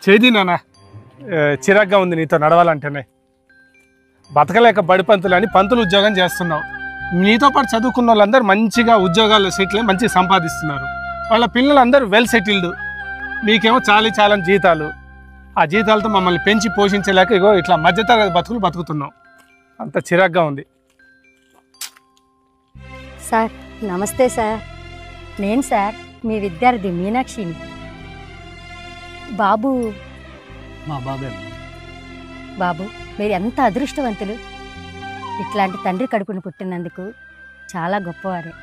చేది నాన్న, చిరాగ్గా ఉంది నీతో నడవాలంటేనే. బతకలేక బడిపంతులు అని పంతులు ఉద్యోగం చేస్తున్నావు. నీతో పాటు చదువుకున్న వాళ్ళందరూ మంచిగా ఉద్యోగాల్లో సెటిల్ అయి మంచిగా సంపాదిస్తున్నారు. వాళ్ళ పిల్లలందరూ వెల్ సెటిల్డ్. మీకేమో చాలని జీతాలు. ఆ జీతాలతో మమ్మల్ని పెంచి పోషించలేక ఇగో ఇట్లా మధ్యతరగతి బతుకులు బతుకుతున్నాం. అంత చిరాగ్గా ఉంది. సార్ నమస్తే సార్. నేను సార్ మీ విద్యార్థి మీనాక్షిని. బాబు మా బాబే. బాబు మీరు ఎంత అదృష్టవంతులు. ఇట్లాంటి తండ్రి కడుపును పుట్టినందుకు చాలా గొప్పవారే.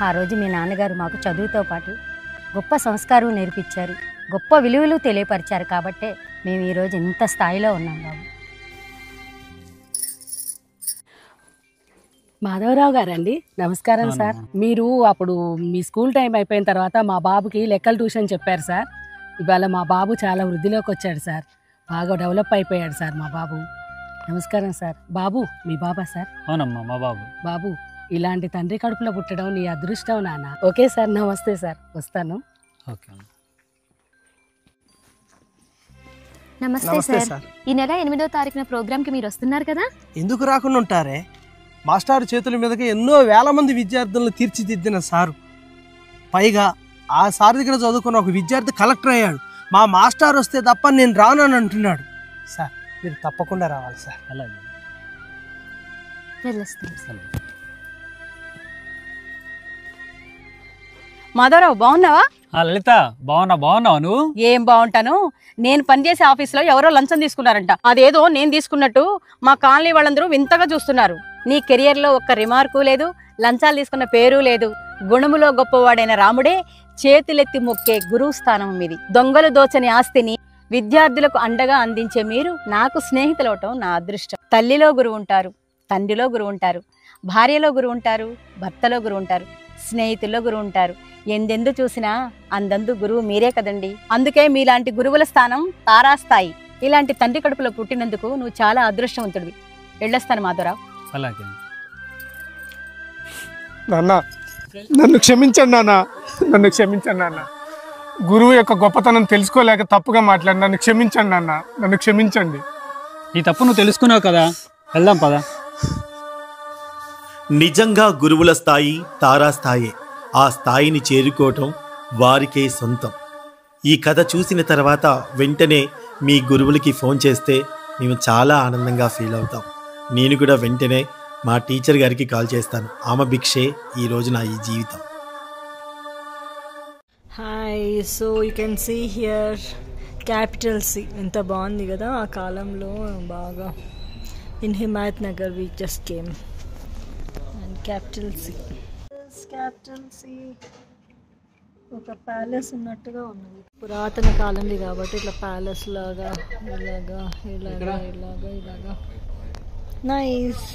ఆ రోజు మీ నాన్నగారు మాకు చదువుతో పాటు గొప్ప సంస్కారం నేర్పించారు, గొప్ప విలువలు తెలియపరిచారు. కాబట్టే మేము ఈరోజు ఇంత స్థాయిలో ఉన్నాం బాబు. మాధవరావు గారండి, నమస్కారం సార్. మీరు అప్పుడు మీ స్కూల్ టైం అయిపోయిన తర్వాత మా బాబుకి లెక్కల ట్యూషన్ చెప్పారు సార్. ఇవాళ మా బాబు చాలా వృద్ధిలోకి వచ్చాడు సార్. బాగా డెవలప్ అయిపోయాడు సార్ మా బాబు. నమస్కారం సార్. బాబు మీ బాబా సార్? అవునమ్మా మా బాబు. బాబు ఇలాంటి తండ్రి కడుపులో పుట్టడం నీ అదృష్టం నాన్న. ఓకే సార్, నమస్తే సార్, వస్తాను. ఓకే. నమస్తే సార్. ఈ నెల 8వ తారీఖున ప్రోగ్రామ్కి మీరు వస్తున్నారు కదా? ఎందుకు రాకుండా ఉంటారే? మాస్టర్ చేతుల మీదకి ఎన్నో వేల మంది విద్యార్థులను తీర్చిదిద్దిన సారు. పైగా ఆ సార్ దగ్గర చదువుకున్న ఒక విద్యార్థి కలెక్టర్ అయ్యాడు. మా మాస్టర్ వస్తే తప్ప నేను రానని అంటున్నాడు. సార్ మీరు తప్పకుండా రావాలి సార్. అలాగే. వెళ్ళొస్తాను. మాధవరావు బాగున్నావా? లలిత బాగున్నావా నువ్వు? ఏం బాగుంటాను. నేను పనిచేసే ఆఫీస్లో ఎవరో లంచం తీసుకున్నారంట. అదేదో నేను తీసుకున్నట్టు మా కాలనీ వాళ్ళందరూ వింతగా చూస్తున్నారు. నీ కెరియర్లో ఒక్క రిమార్కు లేదు, లంచాలు తీసుకున్న పేరు లేదు. గుణములో గొప్పవాడైన రాముడే చేతులెత్తి మొక్కే గురువు స్థానం మీది. దొంగలు దోచని ఆస్తిని విద్యార్థులకు అండగా అందించే మీరు నాకు స్నేహితులవటం నా అదృష్టం. తల్లిలో గురువు ఉంటారు, తండ్రిలో గురువు ఉంటారు, భార్యలో గురువు ఉంటారు, భర్తలో గురువు ఉంటారు, స్నేహితుల్లో గురువు ఉంటారు. ఎందెందు చూసినా అందందు గురువు మీరే కదండి. అందుకే మీలాంటి గురువుల స్థానం తారాస్థాయి. ఇలాంటి తండ్రి కడుపులో పుట్టినందుకు నువ్వు చాలా అదృష్టవంతుడివి. వెళ్ళొస్తాను మాధవరావు. అలాగే. నాన్న నన్ను క్షమించండి నాన్న, నన్ను క్షమించండి నాన్న. గురువు యొక్క గొప్పతనం తెలుసుకోలేక తప్పుగా మాట్లాడి నన్ను క్షమించండి నాన్న, నన్ను క్షమించండి. ఈ తప్పు నువ్వు తెలుసుకున్నావు కదా, వెళ్దాం పదా. నిజంగా గురువుల స్థాయి తారాస్థాయే. ఆ స్థాయిని చేరుకోవటం వారికే సొంతం. ఈ కథ చూసిన తర్వాత వెంటనే మీ గురువులకి ఫోన్ చేస్తే మేము చాలా ఆనందంగా ఫీల్ అవుతాం. నేను కూడా వెంటనే మా టీచర్ గారికి కాల్ చేస్తాను. ఆమె భిక్షే ఈరోజు నా ఈ జీవితం. Hi, so you can see here capital C. ఎంత బాగుంది కదా ఆ కాలంలో. బాగా in Himayatnagar we just came and capital C. Capital C ఒక ప్యాలెస్ ఉన్నట్టుగా ఉన్నది. పురాతన కాలంది కాబట్టి ఇట్లా ప్యాలెస్ లాగా ఇలాగా ఇలాగా ఇలాగా ఇలాగా నైస్.